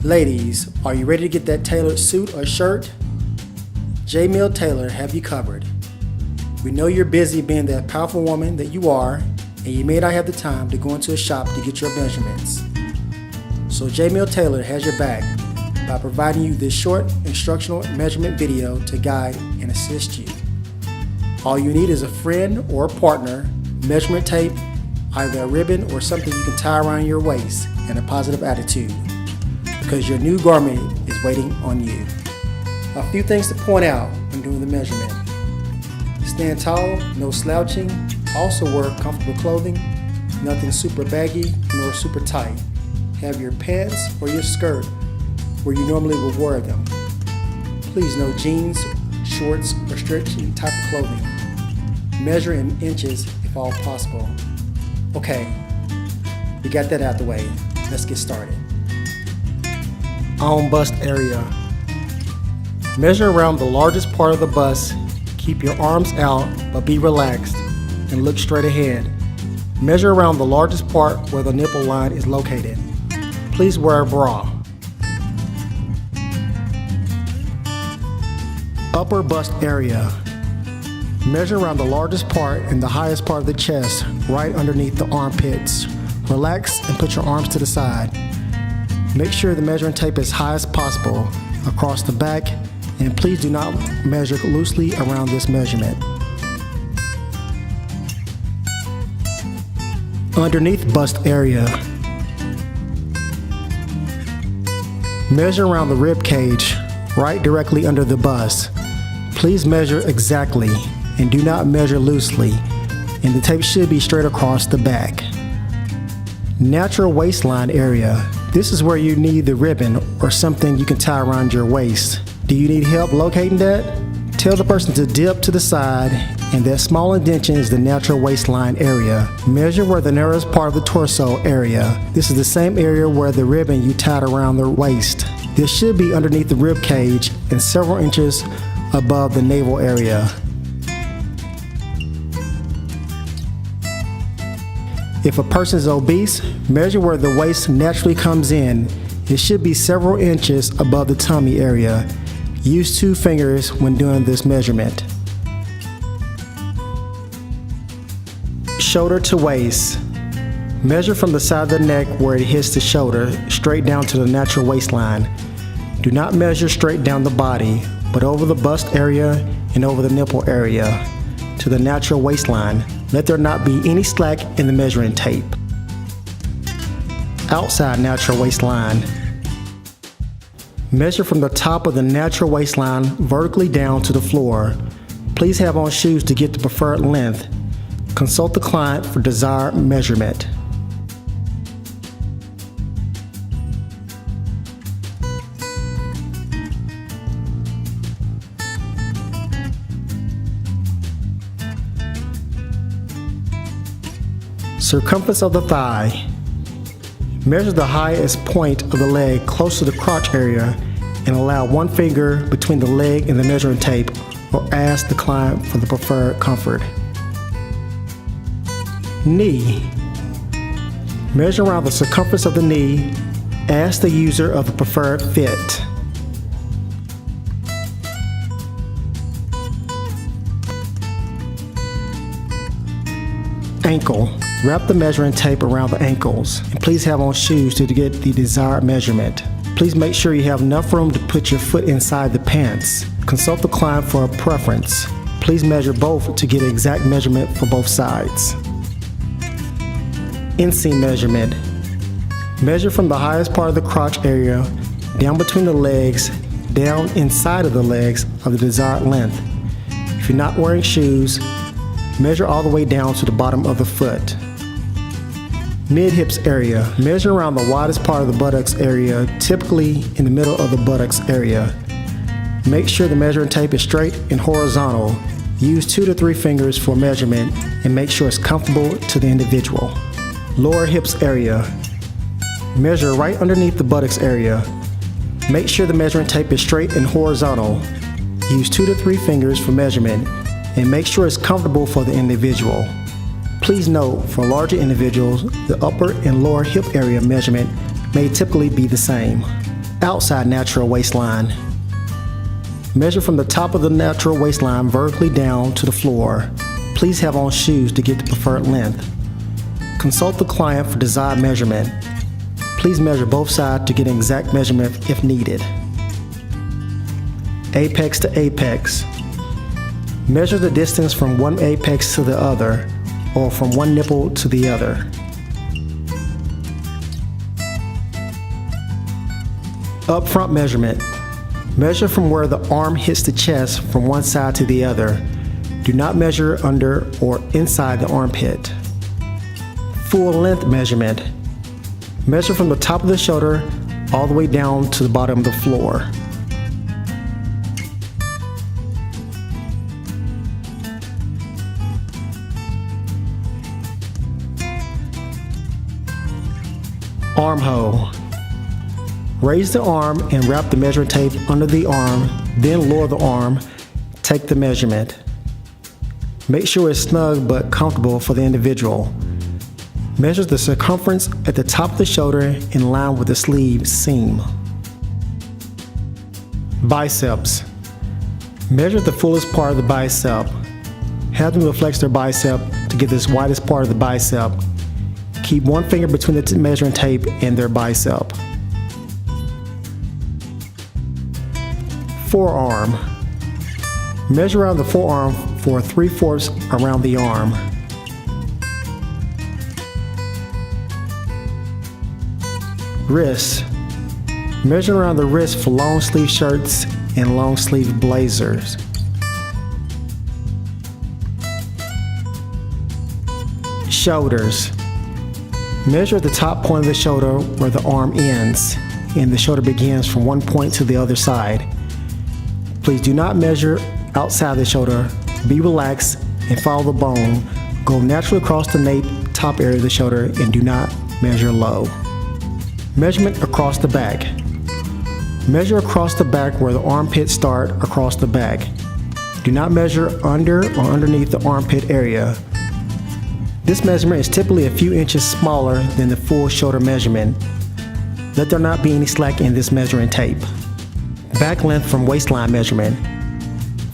Ladies, are you ready to get that tailored suit or shirt? JMIL Tailor have you covered. We know you're busy being that powerful woman that you are, and you may not have the time to go into a shop to get your measurements. So JMIL Tailor has your back by providing you this short instructional measurement video to guide and assist you. All you need is a friend or a partner, measurement tape, either a ribbon or something you can tie around your waist, and a positive attitude, because your new garment is waiting on you. A few things to point out when doing the measurement. Stand tall, no slouching. Also wear comfortable clothing, nothing super baggy nor super tight. Have your pants or your skirt where you normally would wear them. Please no jeans, shorts, or stretchy type of clothing. Measure in inches if all possible. Okay, we got that out the way. Let's get started. On bust area. Measure around the largest part of the bust. Keep your arms out, but be relaxed and look straight ahead. Measure around the largest part where the nipple line is located. Please wear a bra. Upper bust area. Measure around the largest part and the highest part of the chest, right underneath the armpits. Relax and put your arms to the side. Make sure the measuring tape is high as possible across the back, and please do not measure loosely around this measurement. Underneath bust area. Measure around the rib cage, right directly under the bust. Please measure exactly and do not measure loosely, and the tape should be straight across the back. Natural waistline area. This is where you need the ribbon or something you can tie around your waist. Do you need help locating that? Tell the person to dip to the side, and that small indentation is the natural waistline area. Measure where the narrowest part of the torso area. This is the same area where the ribbon you tied around the waist. This should be underneath the rib cage and several inches above the navel area. If a person is obese, measure where the waist naturally comes in. It should be several inches above the tummy area. Use 2 fingers when doing this measurement. Shoulder to waist. Measure from the side of the neck where it hits the shoulder straight down to the natural waistline. Do not measure straight down the body, but over the bust area and over the nipple area to the natural waistline. Let there not be any slack in the measuring tape. Outside natural waistline. Measure from the top of the natural waistline vertically down to the floor. Please have on shoes to get the preferred length. Consult the client for desired measurement. Circumference of the thigh. Measure the highest point of the leg close to the crotch area and allow 1 finger between the leg and the measuring tape, or ask the client for the preferred comfort. Knee. Measure around the circumference of the knee. Ask the user of the preferred fit. Ankle. Wrap the measuring tape around the ankles, and please have on shoes to get the desired measurement. Please make sure you have enough room to put your foot inside the pants. Consult the client for a preference. Please measure both to get an exact measurement for both sides. Inseam measurement. Measure from the highest part of the crotch area, down between the legs, down inside of the legs of the desired length. If you're not wearing shoes, measure all the way down to the bottom of the foot. Mid-hips area. Measure around the widest part of the buttocks area, typically in the middle of the buttocks area. Make sure the measuring tape is straight and horizontal. Use 2 to 3 fingers for measurement and make sure it's comfortable to the individual. Lower hips area. Measure right underneath the buttocks area. Make sure the measuring tape is straight and horizontal. Use 2 to 3 fingers for measurement and make sure it's comfortable for the individual. Please note, for larger individuals, the upper and lower hip area measurement may typically be the same. Outside natural waistline. Measure from the top of the natural waistline vertically down to the floor. Please have on shoes to get the preferred length. Consult the client for desired measurement. Please measure both sides to get an exact measurement if needed. Apex to apex. Measure the distance from one apex to the other, or from one nipple to the other. Up front measurement. Measure from where the arm hits the chest from one side to the other. Do not measure under or inside the armpit. Full length measurement. Measure from the top of the shoulder all the way down to the bottom of the floor. Armhole. Raise the arm and wrap the measuring tape under the arm, then lower the arm, take the measurement. Make sure it's snug but comfortable for the individual. Measure the circumference at the top of the shoulder in line with the sleeve seam. Biceps. Measure the fullest part of the bicep. Have them flex their bicep to get this widest part of the bicep. Keep one finger between the measuring tape and their bicep. Forearm. Measure around the forearm for 3/4 around the arm. Wrist. Measure around the wrist for long sleeve shirts and long sleeve blazers. Shoulders. Measure at the top point of the shoulder where the arm ends and the shoulder begins from one point to the other side. Please do not measure outside the shoulder. Be relaxed and follow the bone. Go naturally across the nape, top area of the shoulder, and do not measure low. Measurement across the back. Measure across the back where the armpits start across the back. Do not measure under or underneath the armpit area. This measurement is typically a few inches smaller than the full shoulder measurement. Let there not be any slack in this measuring tape. Back length from waistline measurement.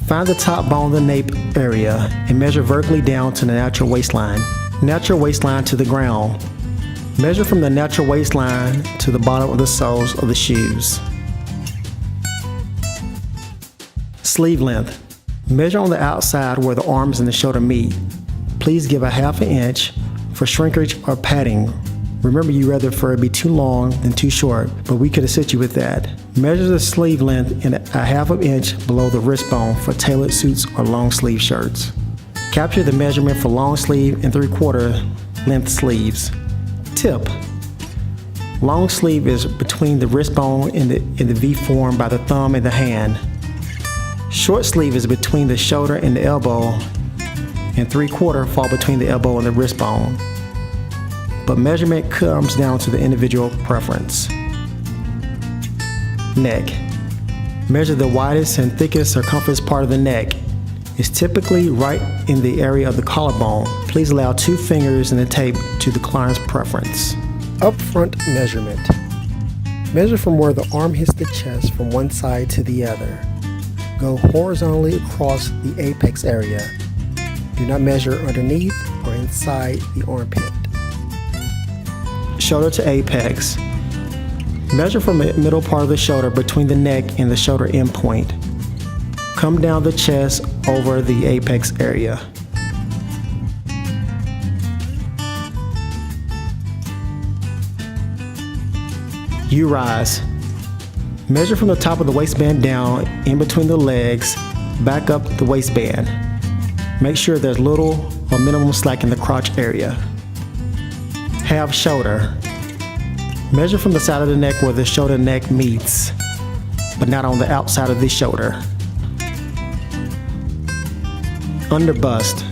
Find the top bone of the nape area and measure vertically down to the natural waistline. Natural waistline to the ground. Measure from the natural waistline to the bottom of the soles of the shoes. Sleeve length. Measure on the outside where the arms and the shoulder meet. Please give a 1/2 inch for shrinkage or padding. Remember, you rather prefer it be too long than too short, but we could assist you with that. Measure the sleeve length in a 1/2 inch below the wrist bone for tailored suits or long sleeve shirts. Capture the measurement for long sleeve and 3/4 length sleeves. Tip. Long sleeve is between the wrist bone and the V form by the thumb and the hand. Short sleeve is between the shoulder and the elbow, and 3/4 fall between the elbow and the wrist bone. But measurement comes down to the individual preference. Neck. Measure the widest and thickest circumference part of the neck. It's typically right in the area of the collarbone. Please allow 2 fingers in the tape to the client's preference. Up front measurement. Measure from where the arm hits the chest from one side to the other. Go horizontally across the apex area. Do not measure underneath or inside the armpit. Shoulder to apex. Measure from the middle part of the shoulder between the neck and the shoulder end point. Come down the chest over the apex area. U-rise. Measure from the top of the waistband down in between the legs, back up the waistband. Make sure there's little or minimum slack in the crotch area. Half shoulder. Measure from the side of the neck where the shoulder neck meets, but not on the outside of the shoulder. Under bust.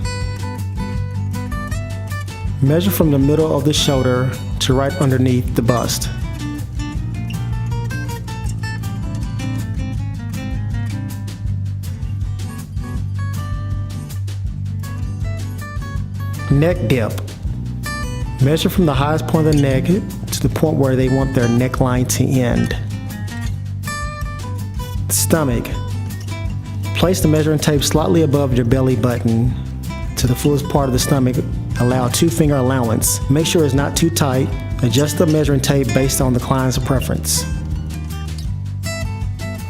Measure from the middle of the shoulder to right underneath the bust. Neck dip. Measure from the highest point of the neck to the point where they want their neckline to end. Stomach. Place the measuring tape slightly above your belly button to the fullest part of the stomach. Allow 2-finger allowance. Make sure it's not too tight. Adjust the measuring tape based on the client's preference.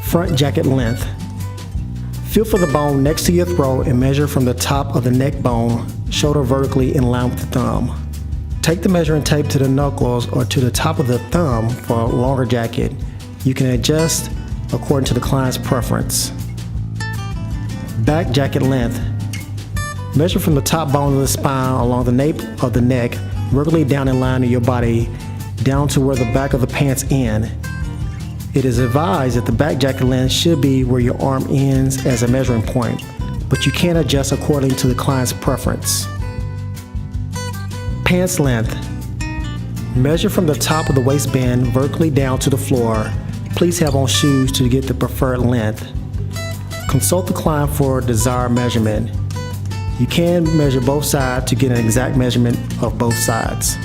Front jacket length. Feel for the bone next to your throat and measure from the top of the neck bone, shoulder vertically in line with the thumb. Take the measuring tape to the knuckles or to the top of the thumb for a longer jacket. You can adjust according to the client's preference. Back jacket length. Measure from the top bone of the spine along the nape of the neck, vertically down in line with your body, down to where the back of the pants end. It is advised that the back jacket length should be where your arm ends as a measuring point, but you can adjust according to the client's preference. Pants length. Measure from the top of the waistband vertically down to the floor. Please have on shoes to get the preferred length. Consult the client for a desired measurement. You can measure both sides to get an exact measurement of both sides.